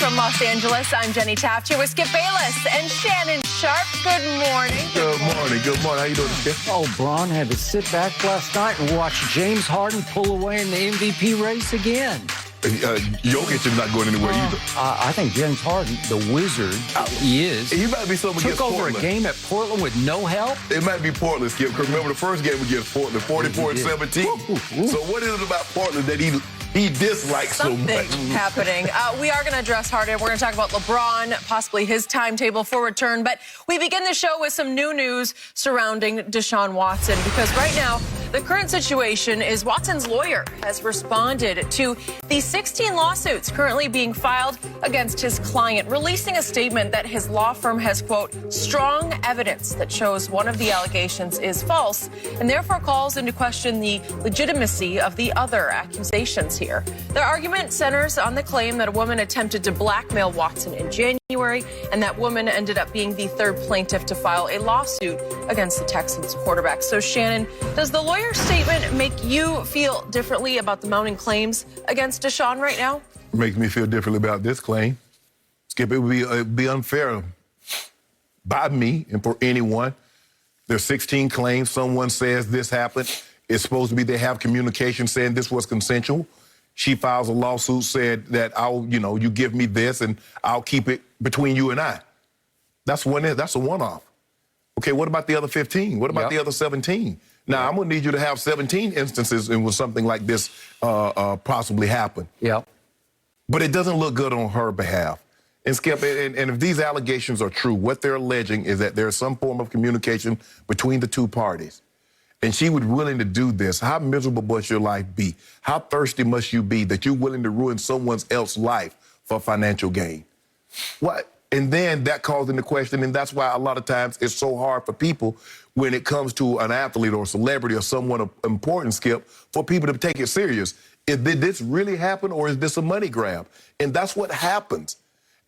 from Los Angeles, I'm Jenny Taft here with Skip Bayless and Shannon Sharp. Good morning. Good morning. Good morning. How you doing, Skip? Oh, Braun had to sit back last night and watch James Harden pull away in the MVP race again. Jokic is not going anywhere either. I think James Harden, the wizard he is, He might be someone took against over Portland. a game at Portland with no help. It might be Portland, Skip, because remember the first game against Portland, 44-17. So what is it about Portland that he dislikes so Something much? happening. We are going to address Harden. We're going to talk about LeBron, possibly his timetable for return. But we begin the show with some new news surrounding Deshaun Watson, because right now, the current situation is Watson's lawyer has responded to the 16 lawsuits currently being filed against his client, releasing a statement that his law firm has, quote, strong evidence that shows one of the allegations is false, and therefore calls into question the legitimacy of the other accusations here. Their argument centers on the claim that a woman attempted to blackmail Watson in January, and that woman ended up being the third plaintiff to file a lawsuit against the Texans quarterback. So, Shannon, does the lawyer's statement make you feel differently about the mounting claims against Deshaun right now? Makes me feel differently about this claim. Skip, it would be unfair by me and for anyone. There's 16 claims. Someone says this happened. It's supposed to be they have communication saying this was consensual. She files a lawsuit, said that you give me this and I'll keep it between you and I. That's a one-off. Okay, what about the other 15? What about the other 17? Now, I'm going to need you to have 17 instances in which something like this possibly happened. Yeah. But it doesn't look good on her behalf. And Skip, and if these allegations are true, what they're alleging is that there's some form of communication between the two parties. And she was willing to do this. How miserable must your life be? How thirsty must you be that you're willing to ruin someone else's life for financial gain? What? And then that calls into question, and that's why a lot of times it's so hard for people when it comes to an athlete or a celebrity or someone of importance, Skip, for people to take it serious. Did this really happen, or is this a money grab? And that's what happens.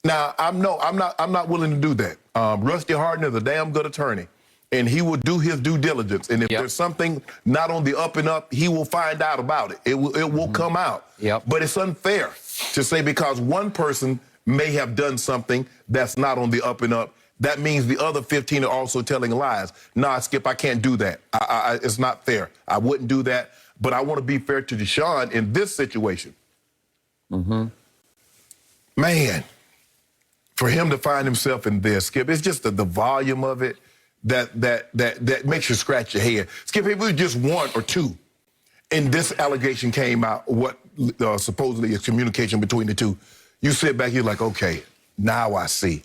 Now, I'm not willing to do that. Rusty Harden is a damn good attorney, and he will do his due diligence. And if there's something not on the up and up, he will find out about it. It will come out. But it's unfair to say because one person may have done something that's not on the up and up, that means the other 15 are also telling lies. Nah, Skip, I can't do that. It's not fair. I wouldn't do that. But I want to be fair to Deshaun in this situation. Man, for him to find himself in this, Skip, it's just the volume of it that makes you scratch your head. Skip, if it was just one or two, and this allegation came out, what supposedly is communication between the two, you sit back, you're like, okay, now I see.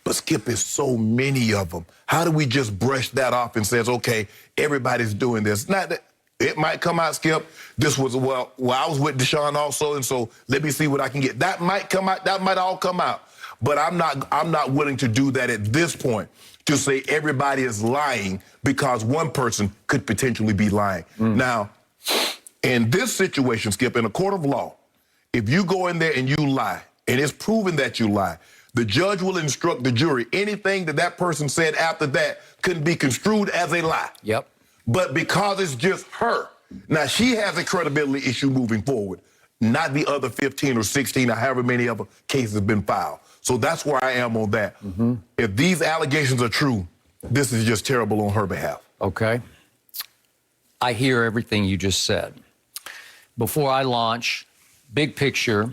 But Skip, is so many of them. How do we just brush that off and says, okay, everybody's doing this? Not that it might come out, Skip. This was, well, I was with Deshaun also, and so let me see what I can get. That might come out. That might all come out. But I'm not willing to do that at this point, to say everybody is lying because one person could potentially be lying. Now, in this situation, Skip, in a court of law, if you go in there and you lie, and it's proven that you lie, the judge will instruct the jury anything that person said after that couldn't be construed as a lie. But because it's just her, now she has a credibility issue moving forward, not the other 15 or 16 or however many other cases have been filed. So that's where I am on that. If these allegations are true, this is just terrible on her behalf. Okay. I hear everything you just said. Before I launch, big picture,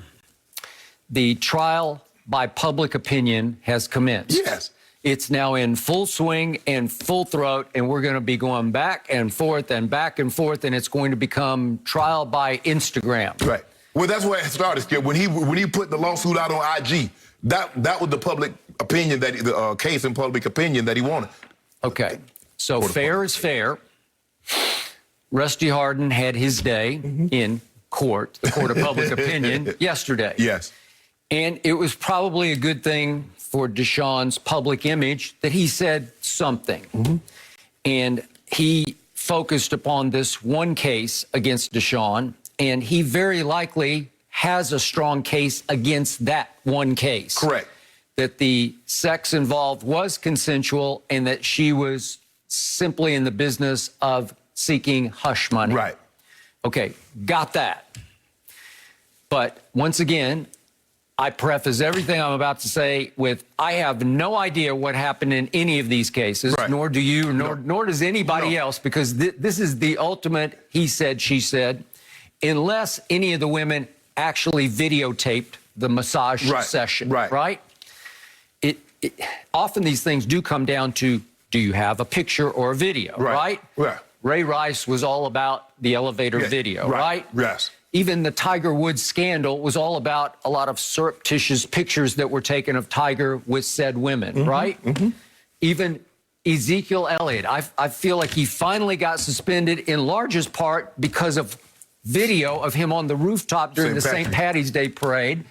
the trial by public opinion has commenced. Yes. It's now in full swing and full throat, and we're going to be going back and forth, and it's going to become trial by Instagram. Right. Well, that's where it started, Skip. When he put the lawsuit out on IG, that was the public opinion the case in public opinion that he wanted. Okay. So fair is fair. Rusty Harden had his day in court, the court of public opinion, yesterday. Yes. And it was probably a good thing for Deshaun's public image that he said something. And he focused upon this one case against Deshaun, and he very likely has a strong case against that one case. Correct. That the sex involved was consensual and that she was simply in the business of seeking hush money. Right. Okay, got that. But once again, I preface everything I'm about to say with, I have no idea what happened in any of these cases, Right. nor do you, nor does anybody else, because this is the ultimate he said, she said, unless any of the women actually videotaped the massage session, right? Often these things do come down to, do you have a picture or a video, right? Ray Rice was all about the elevator video, right? Yes. Even the Tiger Woods scandal was all about a lot of surreptitious pictures that were taken of Tiger with said women, right? Even Ezekiel Elliott, I feel like he finally got suspended in largest part because of video of him on the rooftop during the St. Patty's Day parade,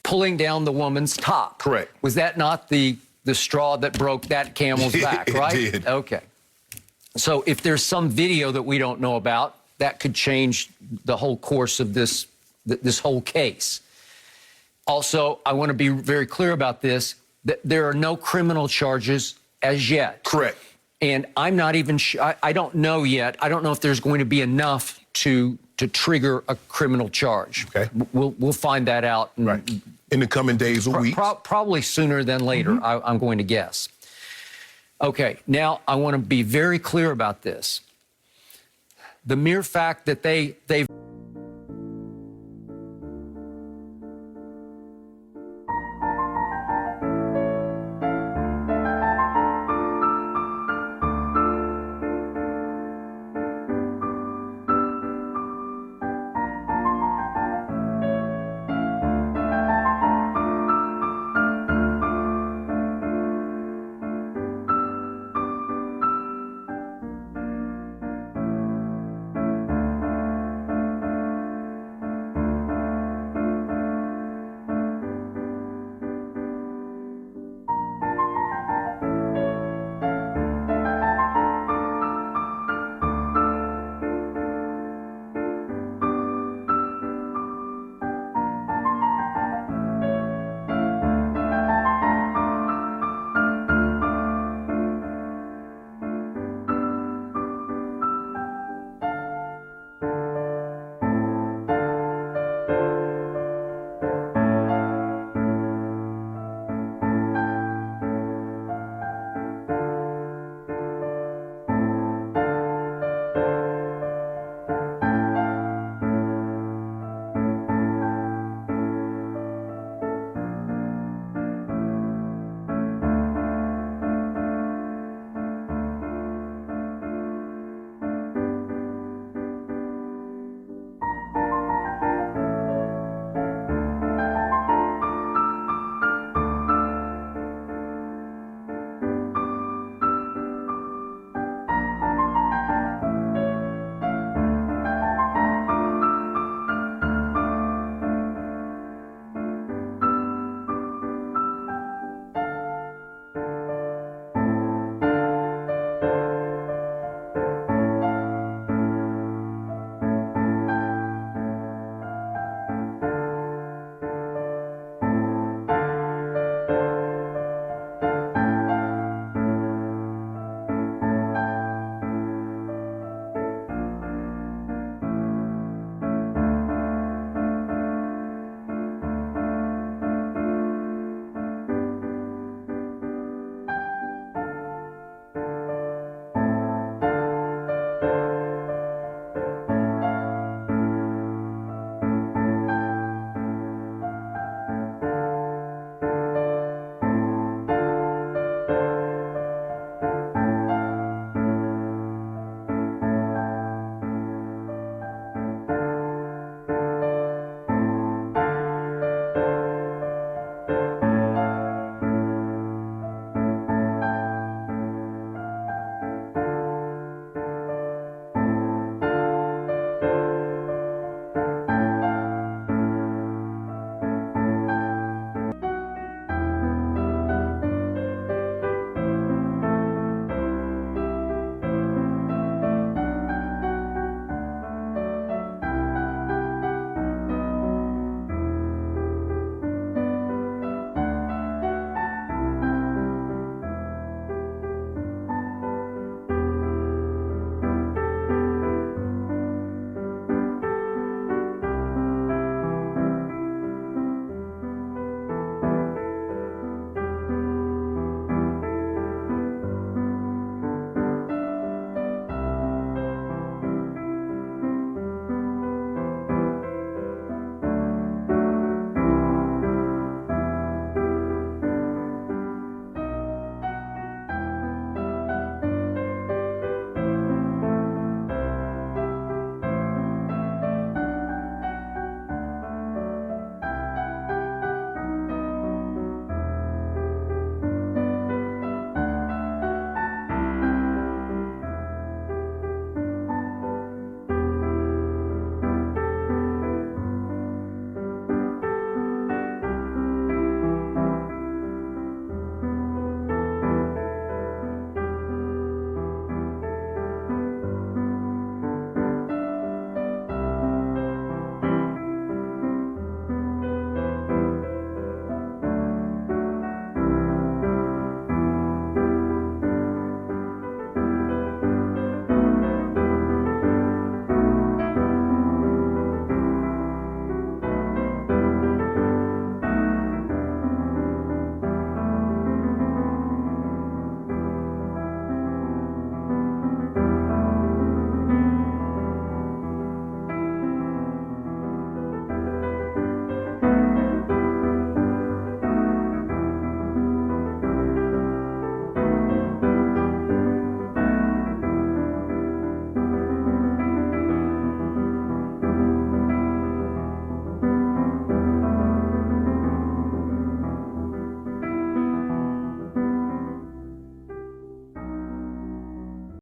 pulling down the woman's top. Correct. Was that not the straw that broke that camel's back, right? It did. Okay. So if there's some video that we don't know about, that could change the whole course of this whole case. Also, I want to be very clear about this, that there are no criminal charges as yet. Correct. And I'm not even sure, I don't know yet. I don't know if there's going to be enough to trigger a criminal charge. Okay. We'll find that out. In the coming days or weeks. Probably sooner than later, I'm going to guess. Okay, now I want to be very clear about this. The mere fact that they've